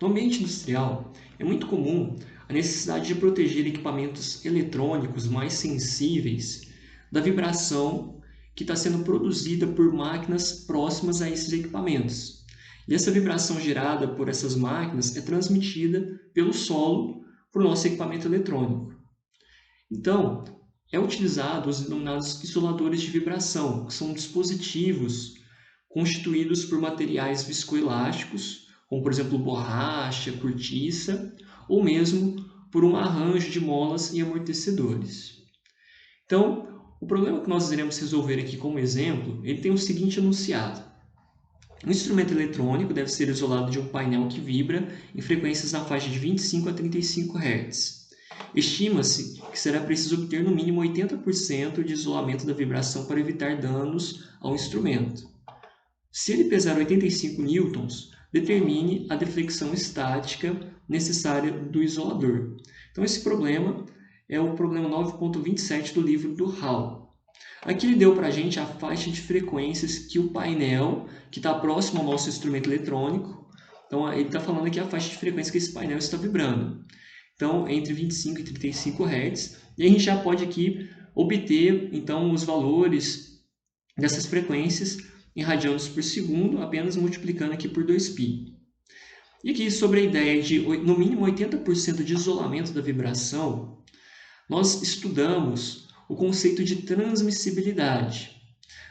No ambiente industrial, é muito comum a necessidade de proteger equipamentos eletrônicos mais sensíveis da vibração que está sendo produzida por máquinas próximas a esses equipamentos. E essa vibração gerada por essas máquinas é transmitida pelo solo para o nosso equipamento eletrônico. Então, é utilizado os denominados isoladores de vibração, que são dispositivos constituídos por materiais viscoelásticos, como por exemplo borracha, cortiça, ou mesmo por um arranjo de molas e amortecedores. Então, o problema que nós iremos resolver aqui como exemplo, ele tem o seguinte enunciado. Um instrumento eletrônico deve ser isolado de um painel que vibra em frequências na faixa de 25 a 35 Hz. Estima-se que será preciso obter no mínimo 80% de isolamento da vibração para evitar danos ao instrumento. Se ele pesar 85 newtons, determine a deflexão estática necessária do isolador. Então, esse problema é o problema 9.27 do livro do Hall. Aqui ele deu para a gente a faixa de frequências que o painel, que está próximo ao nosso instrumento eletrônico, então ele está falando aqui a faixa de frequência que esse painel está vibrando. Então, entre 25 e 35 Hz, e a gente já pode aqui obter então os valores dessas frequências em radianos por segundo, apenas multiplicando aqui por 2π. E aqui sobre a ideia de no mínimo 80% de isolamento da vibração, nós estudamos o conceito de transmissibilidade.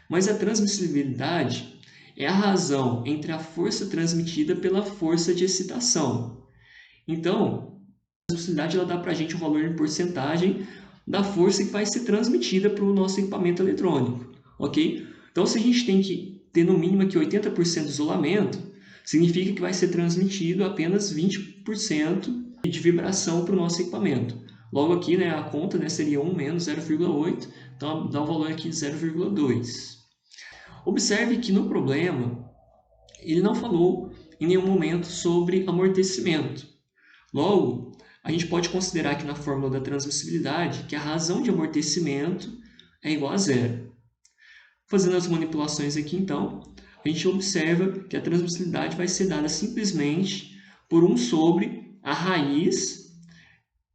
Mas a transmissibilidade é a razão entre a força transmitida pela força de excitação. Então, a transmissibilidade ela dá para a gente um valor em porcentagem da força que vai ser transmitida para o nosso equipamento eletrônico. Ok? Então, se a gente tem que ter no mínimo aqui 80% de isolamento, significa que vai ser transmitido apenas 20% de vibração para o nosso equipamento. Logo aqui, né, a conta seria 1 menos 0,8, então dá um valor aqui de 0,2. Observe que no problema, ele não falou em nenhum momento sobre amortecimento. Logo, a gente pode considerar aqui na fórmula da transmissibilidade que a razão de amortecimento é igual a zero. Fazendo as manipulações aqui, então, a gente observa que a transmissibilidade vai ser dada simplesmente por 1 sobre a raiz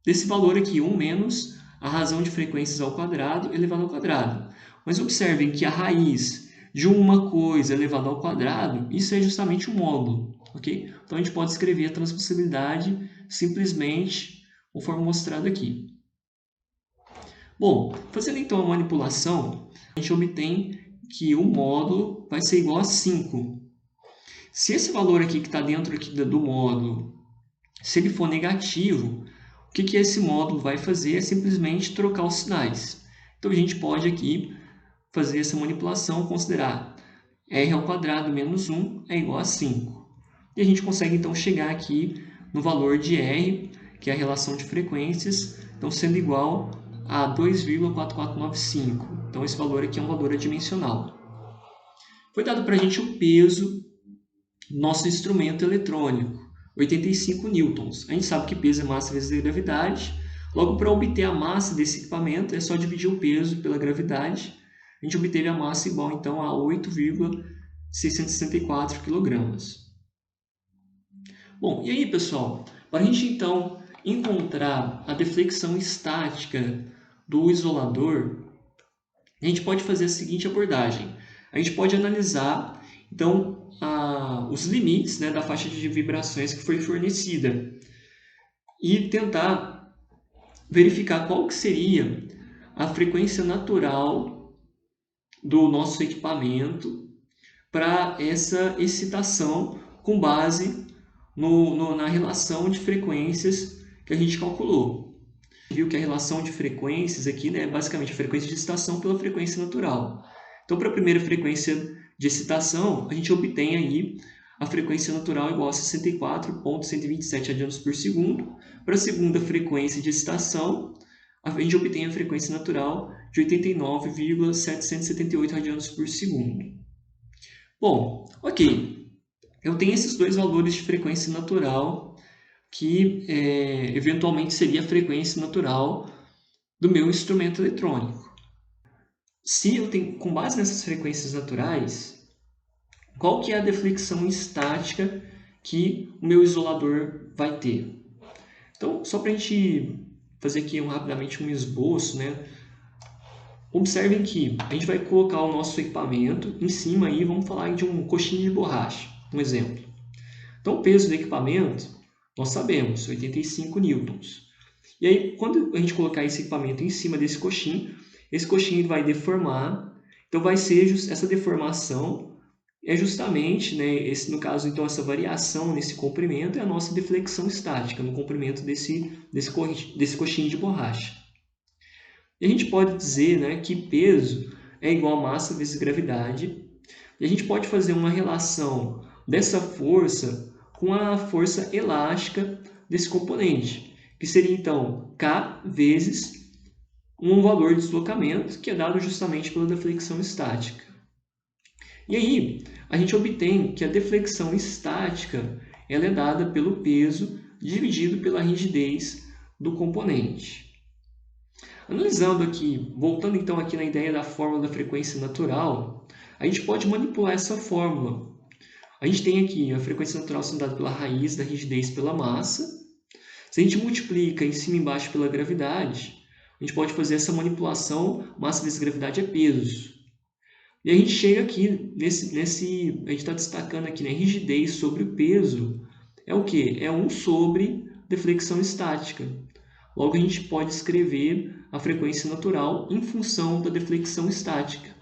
desse valor aqui, 1 menos a razão de frequências ao quadrado elevado ao quadrado. Mas observem que a raiz de uma coisa elevada ao quadrado, isso é justamente um módulo. Okay? Então, a gente pode escrever a transmissibilidade simplesmente conforme mostrado aqui. Bom, fazendo então a manipulação, a gente obtém que o módulo vai ser igual a 5. Se esse valor aqui que está dentro aqui do módulo, se ele for negativo, o que esse módulo vai fazer é simplesmente trocar os sinais. Então, a gente pode aqui fazer essa manipulação, considerar r ao quadrado menos 1 é igual a 5. E a gente consegue, então, chegar aqui no valor de r, que é a relação de frequências, então sendo igual a 2,4495. Então, esse valor aqui é um valor adimensional. Foi dado para a gente o peso do nosso instrumento eletrônico, 85 newtons. A gente sabe que peso é massa vezes a gravidade. Logo, para obter a massa desse equipamento, é só dividir o peso pela gravidade. A gente obteve a massa igual, então, a 8,664 kg. Bom, e aí, pessoal? Para a gente, então, encontrar a deflexão estática do isolador, a gente pode fazer a seguinte abordagem. A gente pode analisar, então, os limites, né, da faixa de vibrações que foi fornecida e tentar verificar qual que seria a frequência natural do nosso equipamento para essa excitação com base na relação de frequências que a gente calculou. Viu que a relação de frequências aqui, né, é basicamente a frequência de excitação pela frequência natural. Então, para a primeira frequência de excitação, a gente obtém aí a frequência natural igual a 64,127 radianos por segundo. Para a segunda frequência de excitação, a gente obtém a frequência natural de 89,778 radianos por segundo. Bom, ok. Eu tenho esses dois valores de frequência natural que eventualmente seria a frequência natural do meu instrumento eletrônico. Se eu tenho, com base nessas frequências naturais, qual que é a deflexão estática que o meu isolador vai ter. Então, só para a gente fazer aqui rapidamente um esboço, né? Observem que a gente vai colocar o nosso equipamento em cima aí, vamos falar de um coxinho de borracha, um exemplo. Então, o peso do equipamento, nós sabemos, 85 newtons. E aí, quando a gente colocar esse equipamento em cima desse coxinho, esse coxinho vai deformar. Então, vai ser essa deformação é justamente, né, no caso, então, essa variação nesse comprimento é a nossa deflexão estática no comprimento desse coxinho de borracha. E a gente pode dizer, né, que peso é igual a massa vezes gravidade. E a gente pode fazer uma relação dessa força com a força elástica desse componente, que seria então K vezes um valor de deslocamento, que é dado justamente pela deflexão estática. E aí, a gente obtém que a deflexão estática ela é dada pelo peso dividido pela rigidez do componente. Analisando aqui, voltando então aqui na ideia da fórmula da frequência natural, a gente pode manipular essa fórmula. A gente tem aqui a frequência natural sendo dada pela raiz da rigidez pela massa. Se a gente multiplica em cima e embaixo pela gravidade, a gente pode fazer essa manipulação, massa vezes gravidade é peso. E a gente chega aqui, a gente está destacando aqui, né, rigidez sobre o peso, é o quê? É 1 sobre deflexão estática. Logo, a gente pode escrever a frequência natural em função da deflexão estática.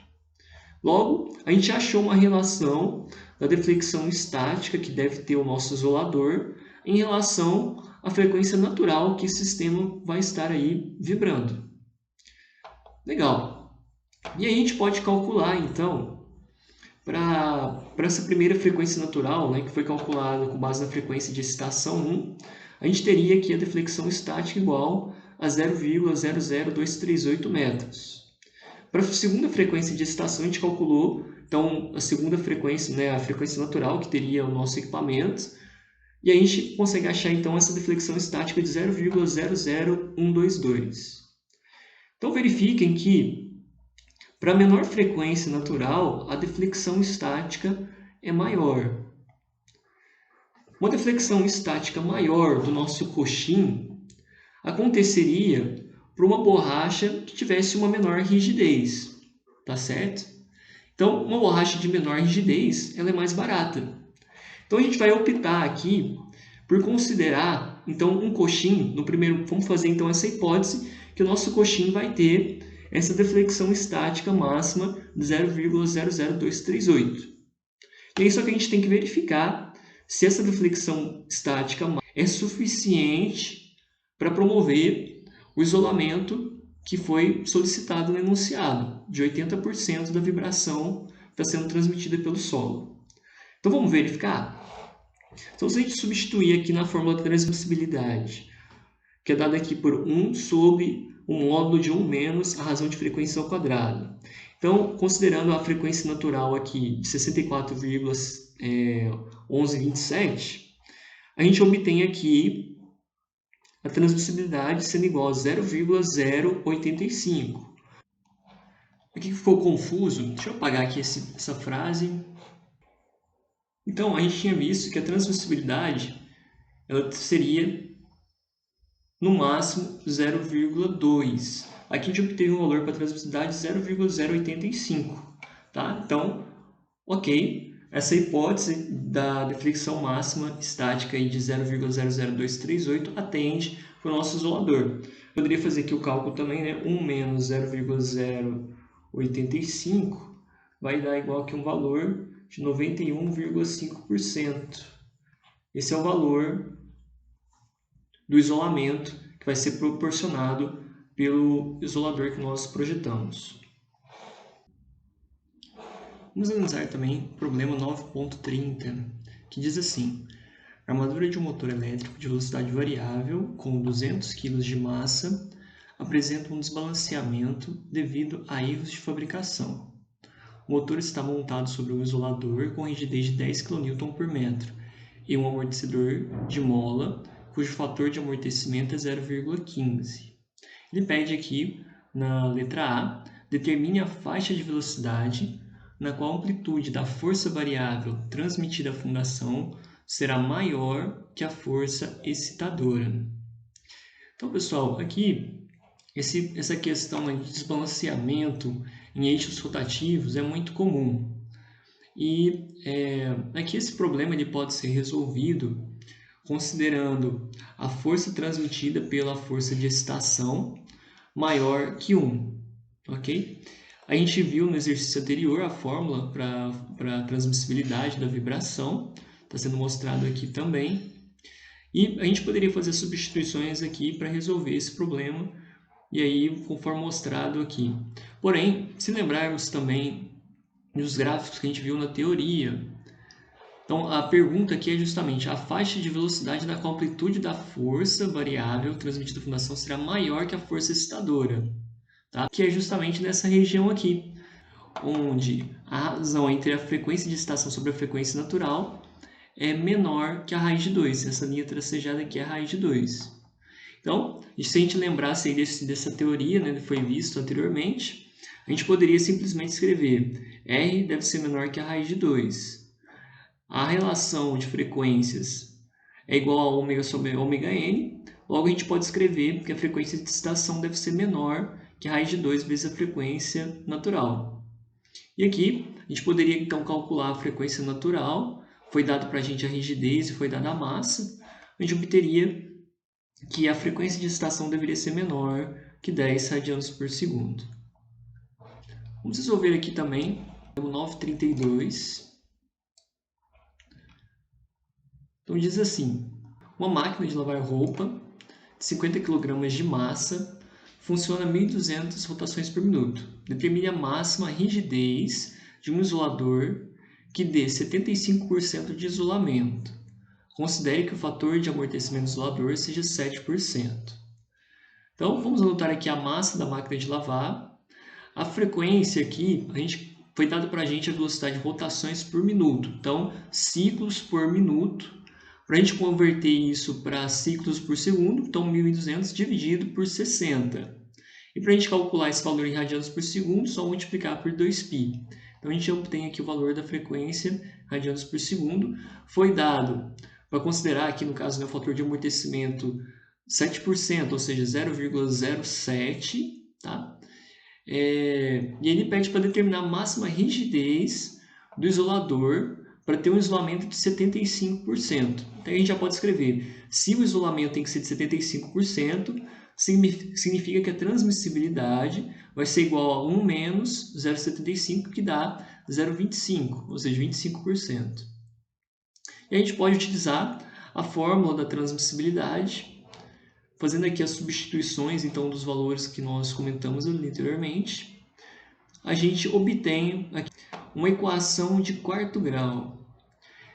Logo, a gente achou uma relação da deflexão estática, que deve ter o nosso isolador, em relação à frequência natural que esse sistema vai estar aí vibrando. Legal. E aí a gente pode calcular, então, para essa primeira frequência natural, né, que foi calculada com base na frequência de excitação 1, a gente teria aqui a deflexão estática igual a 0,00238 metros. Para a segunda frequência de excitação, a gente calculou então, a segunda frequência, né, a frequência natural, que teria o nosso equipamento, e a gente consegue achar então essa deflexão estática de 0,00122. Então, verifiquem que para a menor frequência natural, a deflexão estática é maior. Uma deflexão estática maior do nosso coxim aconteceria para uma borracha que tivesse uma menor rigidez, tá certo? Então, uma borracha de menor rigidez, ela é mais barata. Então, a gente vai optar aqui por considerar, então, um coxim, no primeiro, vamos fazer então essa hipótese, que o nosso coxim vai ter essa deflexão estática máxima de 0,00238. E aí só que a gente tem que verificar se essa deflexão estática é suficiente para promover o isolamento que foi solicitado no enunciado, de 80% da vibração que está sendo transmitida pelo solo. Então vamos verificar? Então se a gente substituir aqui na fórmula da transmissibilidade, que é dada aqui por 1 sobre o módulo de 1 menos a razão de frequência ao quadrado. Então, considerando a frequência natural aqui de 64,1127, a gente obtém aqui a transmissibilidade sendo igual a 0,085. Aqui ficou confuso, deixa eu apagar aqui essa frase. Então, a gente tinha visto que a transmissibilidade ela seria no máximo 0,2. Aqui a gente obteve um valor para a transmissibilidade de 0,085. Tá? Então, ok, essa hipótese da deflexão máxima estática aí de 0,00238 atende para o nosso isolador. Poderia fazer aqui o cálculo também, né? 1 menos 0,085 vai dar igual aqui um valor de 91,5%. Esse é o valor do isolamento que vai ser proporcionado pelo isolador que nós projetamos. Vamos analisar também o problema 9.30, que diz assim: a armadura de um motor elétrico de velocidade variável com 200 kg de massa apresenta um desbalanceamento devido a erros de fabricação. O motor está montado sobre um isolador com rigidez de 10 kN por metro e um amortecedor de mola cujo fator de amortecimento é 0,15. Ele pede aqui, na letra A, determine a faixa de velocidade na qual a amplitude da força variável transmitida à fundação será maior que a força excitadora. Então, pessoal, aqui essa questão de desbalanceamento em eixos rotativos é muito comum. E aqui esse problema ele pode ser resolvido considerando a força transmitida pela força de excitação maior que 1, ok? A gente viu no exercício anterior a fórmula para a transmissibilidade da vibração, está sendo mostrado aqui também. E a gente poderia fazer substituições aqui para resolver esse problema, e aí conforme mostrado aqui. Porém, se lembrarmos também dos gráficos que a gente viu na teoria, então a pergunta aqui é justamente a faixa de velocidade da qual a amplitude da força variável transmitida à fundação será maior que a força excitadora, tá? Que é justamente nessa região aqui, onde a razão entre a frequência de excitação sobre a frequência natural é menor que a raiz de 2. Essa linha tracejada aqui é a raiz de 2. Então, se a gente lembrasse aí dessa teoria, né, que foi visto anteriormente, a gente poderia simplesmente escrever R deve ser menor que a raiz de 2. A relação de frequências é igual a ômega sobre ômega n, logo a gente pode escrever que a frequência de excitação deve ser menor que a raiz de 2 vezes a frequência natural. E aqui a gente poderia então calcular a frequência natural, foi dado para a gente a rigidez e foi dada a massa, a gente obteria que a frequência de excitação deveria ser menor que 10 radianos por segundo. Vamos resolver aqui também o 932. Então diz assim: uma máquina de lavar roupa de 50 kg de massa funciona 1.200 rotações por minuto. Determine a máxima rigidez de um isolador que dê 75% de isolamento. Considere que o fator de amortecimento do isolador seja 7%. Então, vamos anotar aqui a massa da máquina de lavar. A frequência aqui, foi dado para a gente a velocidade de rotações por minuto. Então, ciclos por minuto. Para a gente converter isso para ciclos por segundo, então 1.200 dividido por 60. E para a gente calcular esse valor em radianos por segundo, só multiplicar por 2π. Então, a gente obtém aqui o valor da frequência radianos por segundo. Foi dado para considerar aqui, no caso, né, o fator de amortecimento 7%, ou seja, 0,07, tá? E ele pede para determinar a máxima rigidez do isolador para ter um isolamento de 75%. Então a gente já pode escrever, se o isolamento tem que ser de 75%, significa que a transmissibilidade vai ser igual a 1 menos 0,75, que dá 0,25, ou seja, 25%. E a gente pode utilizar a fórmula da transmissibilidade, fazendo aqui as substituições então dos valores que nós comentamos anteriormente, a gente obtém aqui uma equação de quarto grau.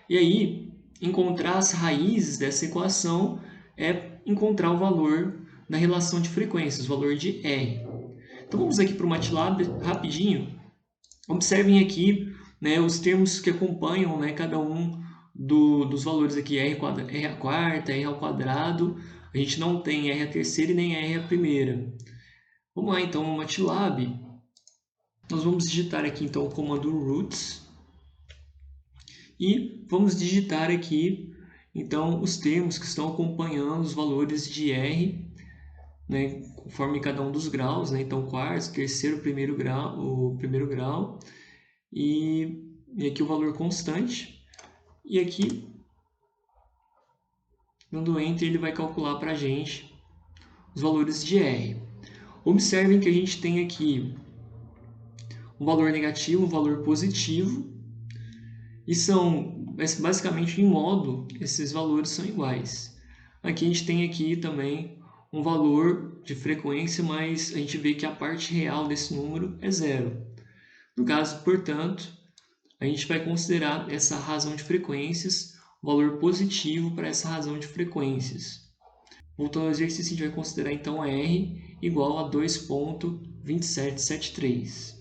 E aí, encontrar as raízes dessa equação é encontrar o valor da relação de frequências, o valor de R. Então vamos aqui para o MATLAB rapidinho. Observem aqui, né, os termos que acompanham, né, cada um dos valores aqui, R a quarta, R ao quadrado. A gente não tem R a terceira e nem R a primeira. Vamos lá então no MATLAB. Nós vamos digitar aqui então o comando roots e vamos digitar aqui então os termos que estão acompanhando os valores de R, né, conforme cada um dos graus, né? Então quarto, terceiro, primeiro grau, o primeiro grau e aqui o valor constante. E aqui, dando Enter, ele vai calcular para a gente os valores de R. Observem que a gente tem aqui um valor negativo, um valor positivo, e são basicamente em módulo, esses valores são iguais. Aqui a gente tem aqui também um valor de frequência, mas a gente vê que a parte real desse número é zero. No caso, portanto, a gente vai considerar essa razão de frequências, um valor positivo para essa razão de frequências. Voltando ao exercício, a gente vai considerar então R igual a 2,2773.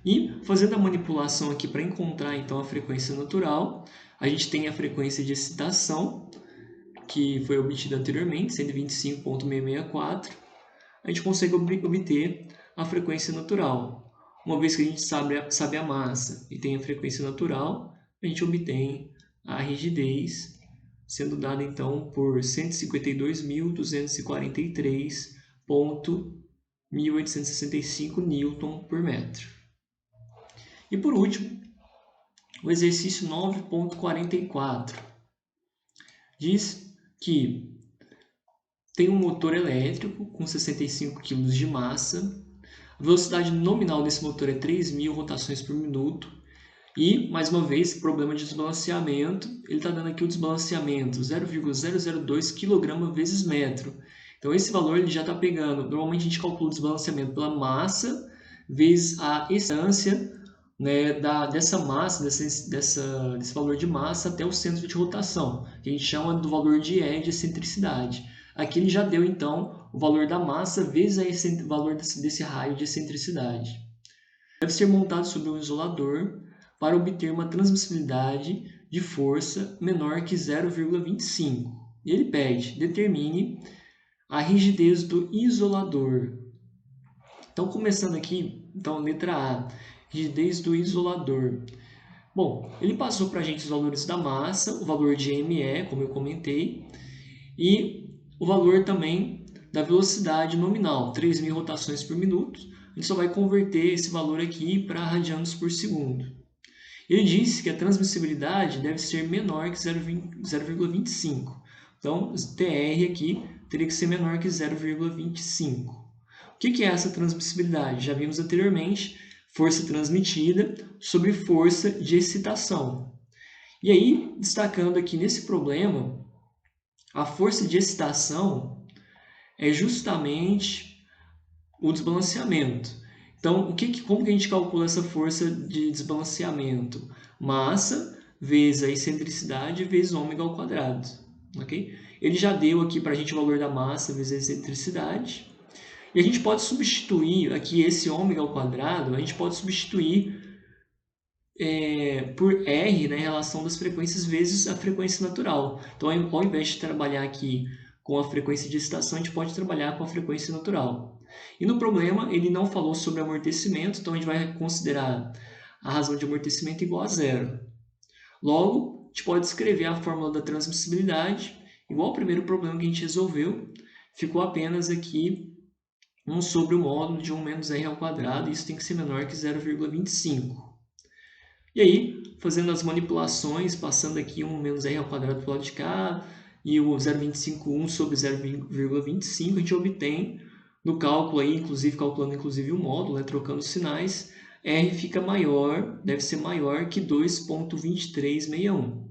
E fazendo a manipulação aqui para encontrar então a frequência natural, a gente tem a frequência de excitação, que foi obtida anteriormente, 125.664. A gente consegue obter a frequência natural. Uma vez que a gente sabe a massa e tem a frequência natural, a gente obtém a rigidez, sendo dada então por 152.243,1865 Newton por metro. E por último, o exercício 9.44 diz que tem um motor elétrico com 65 kg de massa, a velocidade nominal desse motor é 3.000 rotações por minuto e, mais uma vez, problema de desbalanceamento, ele está dando aqui o desbalanceamento 0,002 kg vezes metro. Então esse valor ele já está pegando, normalmente a gente calcula o desbalanceamento pela massa vezes a distância, né, dessa massa, desse valor de massa até o centro de rotação, que a gente chama do valor de E de excentricidade. Aqui ele já deu, então, o valor da massa vezes o valor desse raio de excentricidade. Deve ser montado sobre um isolador para obter uma transmissibilidade de força menor que 0,25. E ele pede, determine a rigidez do isolador. Então, começando aqui, então, letra A, rigidez do isolador. Bom, ele passou para a gente os valores da massa, o valor de ME, como eu comentei, e o valor também da velocidade nominal, 3.000 rotações por minuto. A gente só vai converter esse valor aqui para radianos por segundo. Ele disse que a transmissibilidade deve ser menor que 0,25. Então, TR aqui teria que ser menor que 0,25. O que é essa transmissibilidade? Já vimos anteriormente, força transmitida sobre força de excitação. E aí, destacando aqui nesse problema, a força de excitação é justamente o desbalanceamento. Então, como que a gente calcula essa força de desbalanceamento? Massa vezes a excentricidade vezes ômega ao quadrado. Okay? Ele já deu aqui para a gente o valor da massa vezes a excentricidade. E a gente pode substituir aqui esse ômega ao quadrado, a gente pode substituir por R, né, em relação das frequências vezes a frequência natural. Então, ao invés de trabalhar aqui com a frequência de excitação, a gente pode trabalhar com a frequência natural. E no problema, ele não falou sobre amortecimento, então a gente vai considerar a razão de amortecimento igual a zero. Logo, a gente pode escrever a fórmula da transmissibilidade, igual ao primeiro problema que a gente resolveu, ficou apenas aqui 1 sobre o módulo de 1 menos r ao quadrado, e isso tem que ser menor que 0,25. E aí, fazendo as manipulações, passando aqui 1 menos r ao quadrado para o lado de cá, e o 0,25, 1 sobre 0,25, a gente obtém, no cálculo aí, calculando o módulo, né, trocando os sinais, R fica maior, deve ser maior que 2,2361.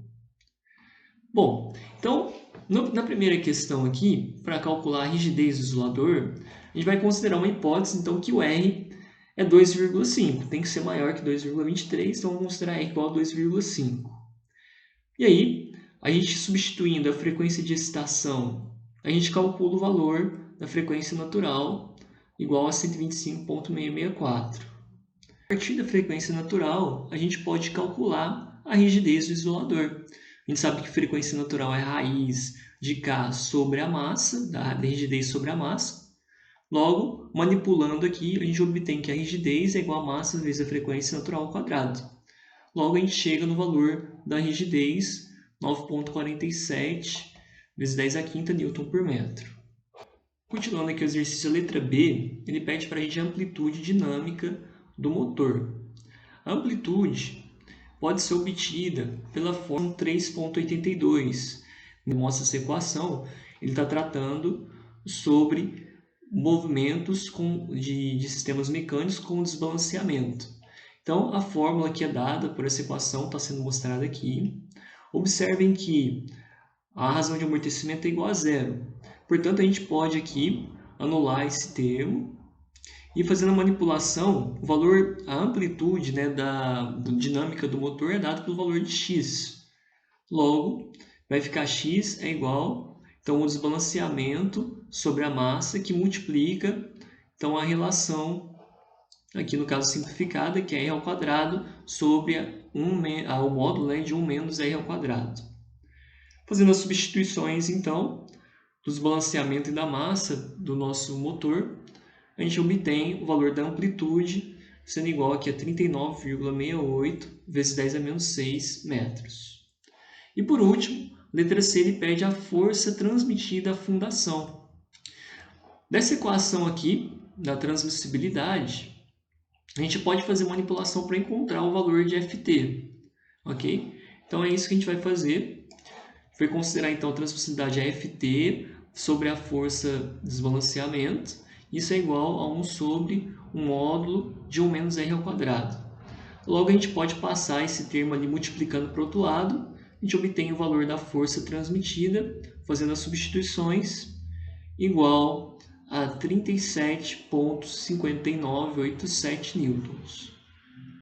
Bom, então, na primeira questão aqui, para calcular a rigidez do isolador, a gente vai considerar uma hipótese, então, que o R é 2,5. Tem que ser maior que 2,23, então vamos considerar R igual a 2,5. E aí, a gente substituindo a frequência de excitação, a gente calcula o valor da frequência natural igual a 125,664. A partir da frequência natural, a gente pode calcular a rigidez do isolador. A gente sabe que frequência natural é raiz de K sobre a massa, da rigidez sobre a massa. Logo, manipulando aqui, a gente obtém que a rigidez é igual a massa vezes a frequência natural ao quadrado. Logo, a gente chega no valor da rigidez, 9,47 vezes 10 a quinta Newton por metro. Continuando aqui o exercício, a letra B, ele pede para a gente a amplitude dinâmica do motor. A amplitude pode ser obtida pela fórmula 3,82. Mostra essa equação, ele está tratando sobre movimentos de sistemas mecânicos com desbalanceamento. Então, a fórmula que é dada por essa equação está sendo mostrada aqui. Observem que a razão de amortecimento é igual a zero. Portanto, a gente pode aqui anular esse termo e fazendo a manipulação, a amplitude, né, da dinâmica do motor é dada pelo valor de x. Logo, vai ficar x é igual, então, o desbalanceamento sobre a massa que multiplica, então, a relação, aqui no caso simplificada, que é r ao quadrado sobre o módulo, né, de 1 menos r ao quadrado. Fazendo as substituições, então, do desbalanceamento e da massa do nosso motor, a gente obtém o valor da amplitude sendo igual aqui a 39,68 vezes 10 a menos 6 metros. E por último, letra C, ele pede a força transmitida à fundação. Dessa equação aqui, da transmissibilidade, a gente pode fazer manipulação para encontrar o valor de Ft, ok? Então é isso que a gente vai fazer. Foi considerar então a transmissibilidade a Ft sobre a força de desbalanceamento. Isso é igual a 1 sobre o módulo de 1 menos r ao quadrado. Logo a gente pode passar esse termo ali multiplicando para o outro lado. A gente obtém o valor da força transmitida, fazendo as substituições, igual a 37,5987 newtons.